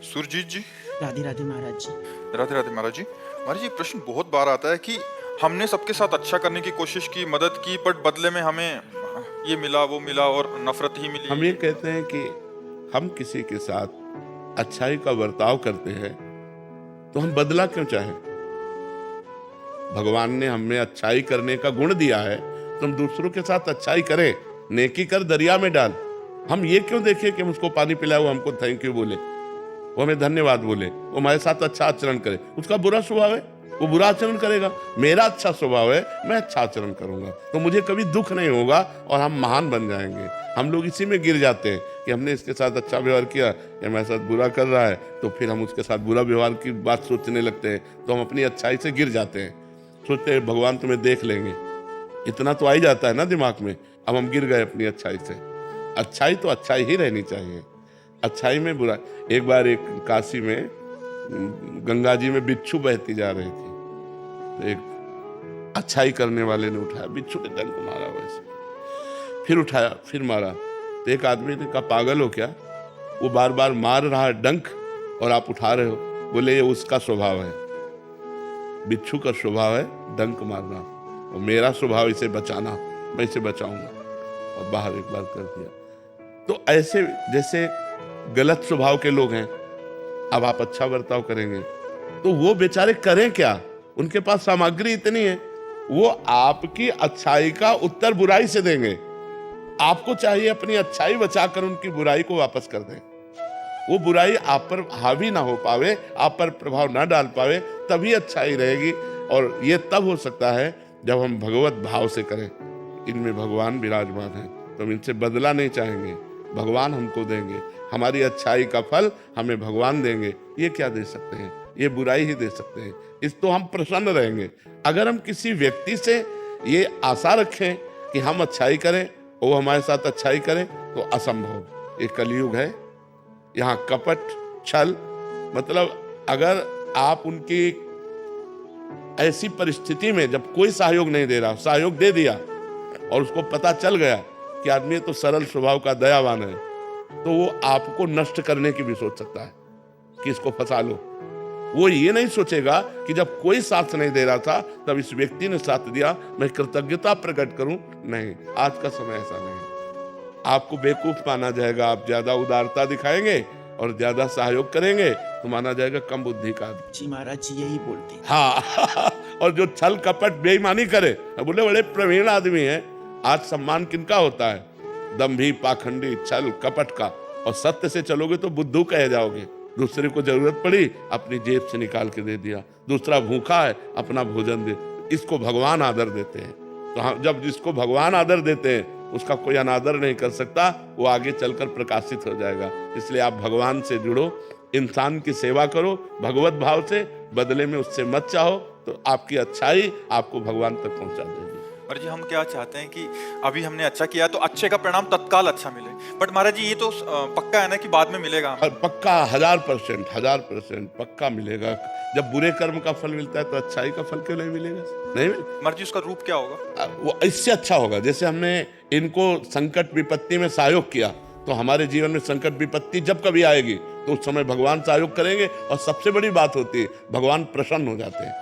सुरजीत जी। राधे राधे महाराज जी। राधे राधे महाराज जी। महाराज जी, प्रश्न बहुत बार आता है कि हमने सबके साथ अच्छा करने की कोशिश की, मदद की, बट बदले में हमें ये मिला वो मिला और नफरत ही मिली। हम ये कहते हैं कि हम किसी के साथ अच्छाई का बर्ताव करते हैं तो हम बदला क्यों चाहें? भगवान ने हमें अच्छाई करने का गुण दिया है तो हम दूसरों के साथ अच्छाई करें। नेकी कर दरिया में डाल। हम ये क्यों देखें कि हम उसको पानी पिलाए, वो हमको थैंक यू बोले, वो हमें धन्यवाद बोले, वो हमारे साथ अच्छा आचरण करे। उसका बुरा स्वभाव है, वो बुरा आचरण करेगा। मेरा अच्छा स्वभाव है, मैं अच्छा आचरण करूंगा तो मुझे कभी दुख नहीं होगा और हम महान बन जाएंगे। हम लोग इसी में गिर जाते हैं कि हमने इसके साथ अच्छा व्यवहार किया, ये हमारे साथ बुरा कर रहा है, तो फिर हम उसके साथ बुरा व्यवहार की बात सोचने लगते हैं, तो हम अपनी अच्छाई से गिर जाते हैं। सोचते हैं भगवान तुम्हें देख लेंगे, इतना तो आ ही जाता है ना दिमाग में। अब हम गिर गए अपनी अच्छाई से। अच्छाई तो अच्छाई ही रहनी चाहिए, अच्छाई में बुरा। एक बार एक काशी में गंगा जी में बिच्छू बहती जा रही थी, तो एक अच्छाई करने वाले ने उठाया, बिच्छू के डंक मारा, वैसे फिर उठाया, फिर मारा। तो एक आदमी ने कहा पागल हो क्या, वो बार बार मार रहा है डंक और आप उठा रहे हो। बोले ये उसका स्वभाव है, बिच्छू का स्वभाव है डंक मारना, और मेरा स्वभाव इसे बचाना, मैं इसे बचाऊंगा। और बाहर एक बार कर दिया। तो ऐसे जैसे गलत स्वभाव के लोग हैं, अब आप अच्छा बर्ताव करेंगे तो वो बेचारे करें क्या? उनके पास सामग्री इतनी है, वो आपकी अच्छाई का उत्तर बुराई से देंगे। आपको चाहिए अपनी अच्छाई बचाकर उनकी बुराई को वापस कर दें। वो बुराई आप पर हावी ना हो पावे, आप पर प्रभाव ना डाल पावे, तभी अच्छाई रहेगी। और ये तब हो सकता है जब हम भगवत भाव से करें। इनमें भगवान विराजमान है, तो हम इनसे बदला नहीं चाहेंगे, भगवान हमको देंगे। हमारी अच्छाई का फल हमें भगवान देंगे। ये क्या दे सकते हैं? ये बुराई ही दे सकते हैं। इस तो हम प्रसन्न रहेंगे। अगर हम किसी व्यक्ति से ये आशा रखें कि हम अच्छाई करें और वो हमारे साथ अच्छाई करें, तो असंभव। ये कलयुग है, यहाँ कपट छल, मतलब अगर आप उनकी ऐसी परिस्थिति में जब कोई सहयोग नहीं दे रहा, सहयोग दे दिया और उसको पता चल गया कि आदमी तो सरल स्वभाव का दयावान है, तो वो आपको नष्ट करने की भी सोच सकता है कि इसको फंसा लो। वो ये नहीं सोचेगा कि जब कोई साथ नहीं दे रहा था तब इस व्यक्ति ने साथ दिया, मैं कृतज्ञता प्रकट करूं। नहीं, आज का समय ऐसा नहीं। आपको बेवकूफ माना जाएगा। आप ज्यादा उदारता दिखाएंगे और ज्यादा सहयोग करेंगे तो माना जाएगा कम बुद्धि का आदमी। जी महाराज जी यही बोलते हैं। हाँ और जो छल कपट बेईमानी करे, बोले बड़े प्रवीण आदमी है। आज सम्मान किनका होता है? दंभी, पाखंडी, छल कपट का। और सत्य से चलोगे तो बुद्धू कहे जाओगे। दूसरे को जरूरत पड़ी, अपनी जेब से निकाल के दे दिया। दूसरा भूखा है, अपना भोजन दे। इसको भगवान आदर देते हैं। तो हम जब जिसको भगवान आदर देते हैं उसका कोई अनादर नहीं कर सकता, वो आगे चलकर प्रकाशित हो जाएगा। इसलिए आप भगवान से जुड़ो, इंसान की सेवा करो भगवत भाव से, बदले में उससे मत चाहो, तो आपकी अच्छाई आपको भगवान तक पहुंचा देगी। और जी हम क्या चाहते हैं कि अभी हमने अच्छा किया तो अच्छे का परिणाम तत्काल अच्छा मिले, बट महाराज जी ये तो पक्का है ना कि बाद में मिलेगा? पक्का 1000% पक्का मिलेगा। जब बुरे कर्म का फल मिलता है तो अच्छाई का फल क्यों नहीं मिलेगा? नहीं महाराज जी उसका रूप क्या होगा? वो इससे अच्छा होगा। जैसे हमने इनको संकट विपत्ति में सहयोग किया, तो हमारे जीवन में संकट विपत्ति जब कभी आएगी तो उस समय भगवान सहयोग करेंगे। और सबसे बड़ी बात होती है, भगवान प्रसन्न हो जाते हैं।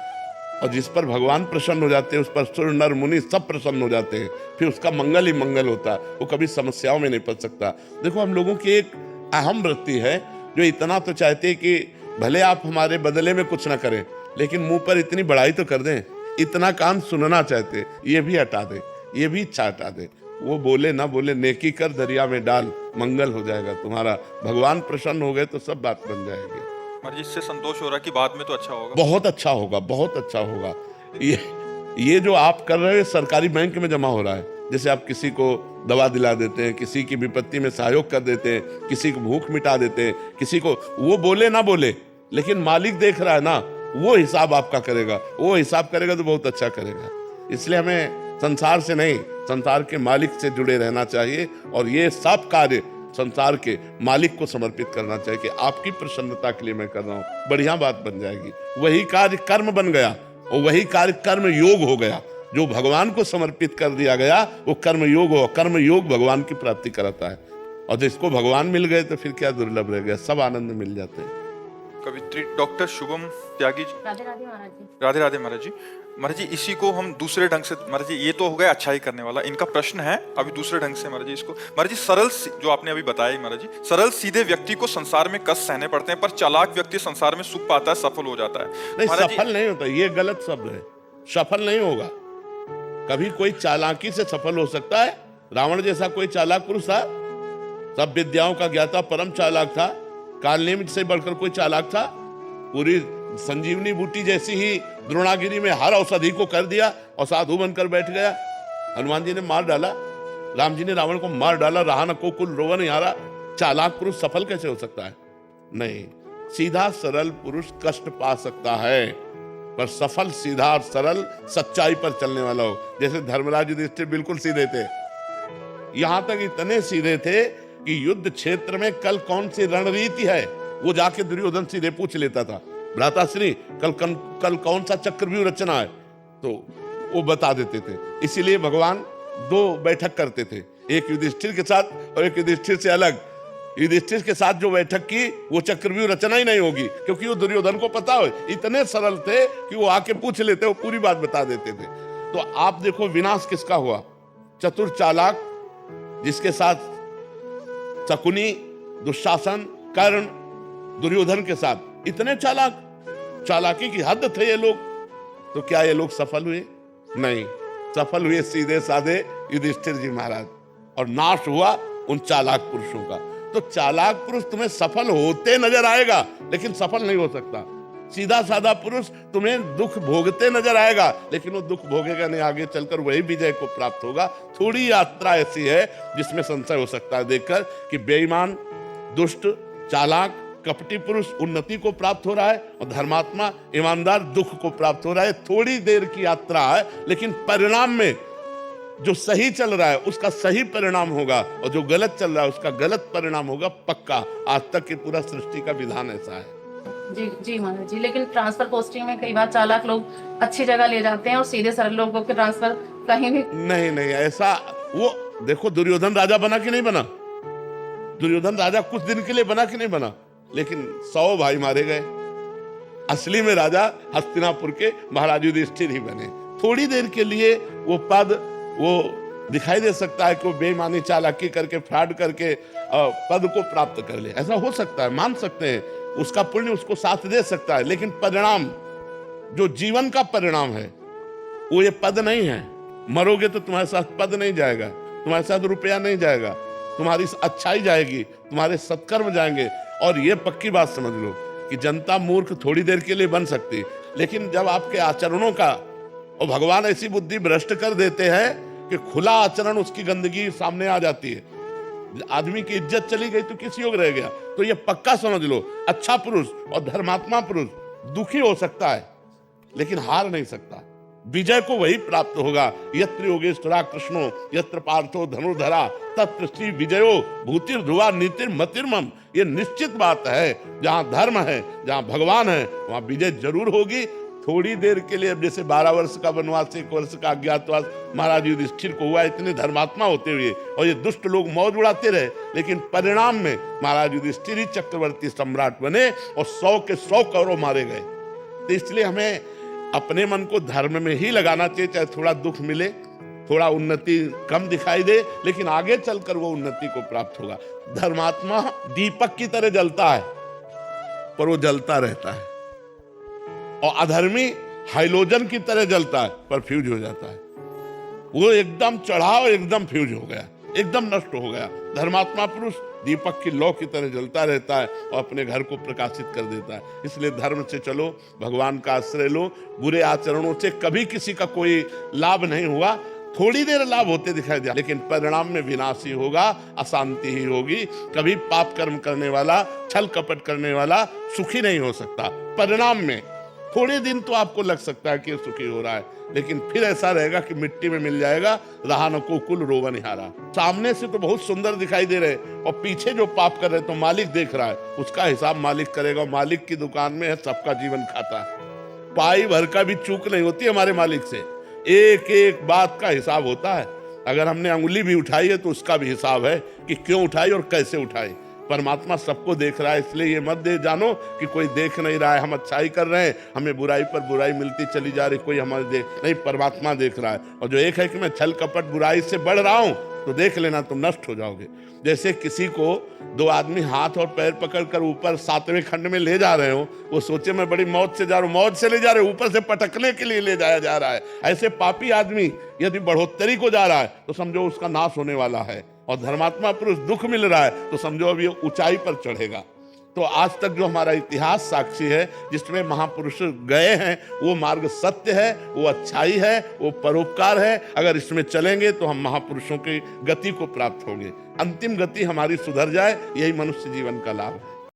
और जिस पर भगवान प्रसन्न हो जाते हैं उस पर सुर नर मुनि सब प्रसन्न हो जाते हैं। फिर उसका मंगल ही मंगल होता है, वो कभी समस्याओं में नहीं फंस सकता। देखो, हम लोगों की एक अहम वृत्ति है जो इतना तो चाहते हैं कि भले आप हमारे बदले में कुछ ना करें, लेकिन मुंह पर इतनी बड़ाई तो कर दें। इतना कान सुनना चाहते, ये भी हटा दे, ये भी इच्छा हटा दे। वो बोले ना बोले, नेकी कर दरिया में डाल, मंगल हो जाएगा तुम्हारा। भगवान प्रसन्न हो गए तो सब बात बन जाएगी। जिससे संतोष हो रहा है कि बाद में तो अच्छा होगा, बहुत अच्छा होगा, बहुत अच्छा होगा। ये जो आप कर रहे हैं सरकारी बैंक में जमा हो रहा है। जैसे आप किसी को दवा दिला देते हैं, किसी की विपत्ति में सहयोग कर देते हैं, किसी को भूख मिटा देते हैं, किसी को, वो बोले ना बोले लेकिन मालिक देख रहा है ना, वो हिसाब आपका करेगा। वो हिसाब करेगा तो बहुत अच्छा करेगा। इसलिए हमें संसार से नहीं, संसार के मालिक से जुड़े रहना चाहिए। और ये सब कार्य संसार के मालिक को समर्पित करना चाहिए कि आपकी प्रसन्नता के लिए मैं कर रहा हूं, बढ़िया बात बन जाएगी। वही कार्य कर्म बन गया और वही कार्य कर्म योग हो गया। जो भगवान को समर्पित कर दिया गया वो कर्म योग हो। कर्म योग भगवान की प्राप्ति कराता है। और जिसको भगवान मिल गए तो फिर क्या दुर्लभ रह गया, सब आनंद मिल जाते हैं। कवित्री डॉक्टर शुभम त्यागी जी। राधे राधे महाराज जी। राधे राधे महाराज जी। महाराज जी इसी को हम दूसरे ढंग से, महाराज जी ये तो हो गया अच्छाई करने वाला, इनका प्रश्न है अभी दूसरे ढंग से महाराज जी इसको, महाराज जी सरल जो आपने अभी बताया महाराज जी, सरल सीधे व्यक्ति को संसार में कष्ट सहने पड़ते हैं पर चालाक व्यक्ति संसार में सुख पाता है, सफल हो जाता है। नहीं, महाराज जी सफल नहीं होता, ये गलत शब्द है। सफल नहीं होगा कभी। कोई चालाकी से सफल हो सकता है। रावण जैसा कोई चालाक पुरुष था, सब विद्याओं का ज्ञाता परम चालाक था। कालनेम से बढ़कर कोई चालाक था? पूरी संजीवनी बूटी जैसी ही द्रोणागिरी में हर औषधि को कर दिया और साधु बनकर बैठ गया। हनुमान जी ने मार डाला, राम जी ने रावण को मार डाला, रहा न को कुल रोवन यारा। चालाक पुरुष सफल कैसे हो सकता है? नहीं, सीधा सरल पुरुष कष्ट पा सकता है, पर सफल सीधा और सरल सच्चाई पर चलने वाला हो। जैसे धर्मराज युधिष्ठिर बिल्कुल सीधे थे, यहां तक इतने सीधे थे कि युद्ध क्षेत्र में कल कौन सी रणनीति है वो जाके दुर्योधन सीधे पूछ लेता था। भ्राताश्री कल कौन सा चक्रव्यूह रचना है, तो वो बता देते थे। इसीलिए भगवान दो बैठक करते थे, एक युधिष्ठिर के साथ और एक युधिष्ठिर से अलग। युधिष्ठिर के साथ जो बैठक की वो चक्रव्यूह रचना ही नहीं होगी, क्योंकि वो दुर्योधन को पता हो। इतने सरल थे कि वो आके पूछ लेते, वो पूरी बात बता देते थे। तो आप देखो विनाश किसका हुआ? चतुर चालाक, जिसके साथ शकुनी, दुशासन, कर्ण, दुर्योधन के साथ इतने चालाक, चालाकी की हद थे ये लोग। तो क्या ये लोग सफल हुए? नहीं, सफल हुए सीधे साधे युधिष्ठिर जी महाराज, और नाश हुआ उन चालाक पुरुषों का। तो चालाक पुरुष तुम्हें सफल होते नजर आएगा, लेकिन सफल नहीं हो सकता। सीधा साधा पुरुष तुम्हें दुख भोगते नजर आएगा, लेकिन वो दुख भोगेगा नहीं, आगे चलकर वही विजय को प्राप्त होगा। थोड़ी यात्रा ऐसी है जिसमें संशय हो सकता है देखकर कि बेईमान, दुष्ट, चालाक, कपटी पुरुष उन्नति को प्राप्त हो रहा है और धर्मात्मा, ईमानदार दुख को प्राप्त हो रहा है। थोड़ी देर की यात्रा है, लेकिन परिणाम में जो सही चल रहा है उसका सही परिणाम होगा, और जो गलत चल रहा है उसका गलत परिणाम होगा पक्का। आज तक की पूरा सृष्टि का विधान ऐसा है। जी जी महाराज जी। लेकिन ट्रांसफर पोस्टिंग में कई बार चालाक लोग अच्छी जगह ले जाते हैं और सीधे सरल लोगों के ट्रांसफर कहीं भी नहीं ऐसा। वो देखो दुर्योधन राजा बना कि नहीं बना? दुर्योधन राजा कुछ दिन के लिए बना कि नहीं बना, लेकिन 100 भाई मारे गए। असली में राजा हस्तिनापुर के महाराज युधिष्ठिर ही बने। थोड़ी देर के लिए वो पद, वो दिखाई दे सकता है कि वो बेईमानी, चालाकी करके, फ्रॉड करके पद को प्राप्त कर ले, ऐसा हो सकता है, मान सकते हैं। उसका पुण्य उसको साथ दे सकता है, लेकिन परिणाम, जो जीवन का परिणाम है, वो ये पद नहीं है। मरोगे तो तुम्हारे साथ पद नहीं जाएगा, तुम्हारे साथ रुपया नहीं जाएगा, तुम्हारी अच्छाई जाएगी, तुम्हारे सत्कर्म जाएंगे। और ये पक्की बात समझ लो कि जनता मूर्ख थोड़ी देर के लिए बन सकती, लेकिन जब आपके आचरणों का, और भगवान ऐसी बुद्धि भ्रष्ट कर देते हैं कि खुला आचरण उसकी गंदगी सामने आ जाती है। आदमी की इज्जत चली गई तो किस योग रह गया? तो ये पक्का समझ लो, अच्छा पुरुष और धर्मात्मा पुरुष दुखी हो सकता है, लेकिन हार नहीं सकता। विजय को वही प्राप्त होगा। यत्र योगेश्वरा कृष्णो यत्र पार्थो धनुर्धरा तत्र श्री विजयो भूतिर ध्रुवा नीतिर मतिर्मम। ये निश्चित बात है, जहां धर्म है, जहां भगवान है, वहां विजय जरूर होगी। थोड़ी देर के लिए, जैसे 12 वर्ष का वनवास, 1 वर्ष का अज्ञातवास महाराज युधिष्ठिर को हुआ, इतने धर्मात्मा होते हुए, और ये दुष्ट लोग मौज उड़ाते रहे, लेकिन परिणाम में महाराज युधिष्ठिर ही चक्रवर्ती सम्राट बने और 100 के 100 कौरव मारे गए। तो इसलिए हमें अपने मन को धर्म में ही लगाना चाहिए, चाहे थोड़ा दुख मिले, थोड़ा उन्नति कम दिखाई दे, लेकिन आगे चलकर वो उन्नति को प्राप्त होगा। धर्मात्मा दीपक की तरह जलता है, पर वो जलता रहता है, और अधर्मी हाइलोजन की तरह जलता है, पर फ्यूज हो जाता है। वो एकदम चढ़ा और एकदम फ्यूज हो गया, एकदम नष्ट हो गया। धर्मात्मा पुरुष दीपक की लौ की तरह जलता रहता है और अपने घर को प्रकाशित कर देता है। इसलिए धर्म से चलो, भगवान का आश्रय लो। बुरे आचरणों से कभी किसी का कोई लाभ नहीं हुआ, थोड़ी देर लाभ होते दिखाई दिया, लेकिन परिणाम में विनाश ही होगा, अशांति ही होगी। कभी पाप कर्म करने वाला, छल कपट करने वाला सुखी नहीं हो सकता। परिणाम में थोड़े दिन तो आपको लग सकता है कि सुखी हो रहा है, लेकिन फिर ऐसा रहेगा कि मिट्टी में मिल जाएगा, रहा न को कुल रोवन हारा। सामने से तो बहुत सुंदर दिखाई दे रहे, और पीछे जो पाप कर रहे तो मालिक देख रहा है, उसका हिसाब मालिक करेगा। मालिक की दुकान में है, सबका जीवन खाता है। पाई भर का भी चूक नहीं होती हमारे मालिक से, एक एक बात का हिसाब होता है। अगर हमने अंगुली भी उठाई है तो उसका भी हिसाब है कि क्यों उठाई और कैसे उठाई। परमात्मा सबको देख रहा है, इसलिए ये मत दे जानो कि कोई देख नहीं रहा है, हम अच्छाई कर रहे हैं, हमें बुराई पर बुराई मिलती चली जा रही, कोई हमारे देख नहीं, परमात्मा देख रहा है। और जो एक है कि मैं छल कपट बुराई से बढ़ रहा हूं, तो देख लेना तुम नष्ट हो जाओगे। जैसे किसी को दो आदमी हाथ और पैर पकड़कर ऊपर 7वें खंड में ले जा रहे हो, वो सोचे मैं बड़ी मौत से जा रहा हूं, मौत से ले जा रहे हो, ऊपर से पटकने के लिए ले जाया जा रहा है। ऐसे पापी आदमी यदि बढ़ोत्तरी को जा रहा है तो समझो उसका नाश होने वाला है, और धर्मात्मा पुरुष दुख मिल रहा है तो समझो अब ये ऊंचाई पर चढ़ेगा। तो आज तक जो हमारा इतिहास साक्षी है, जिसमें महापुरुष गए हैं, वो मार्ग सत्य है, वो अच्छाई है, वो परोपकार है। अगर इसमें चलेंगे तो हम महापुरुषों की गति को प्राप्त होंगे, अंतिम गति हमारी सुधर जाए, यही मनुष्य जीवन का लाभ है।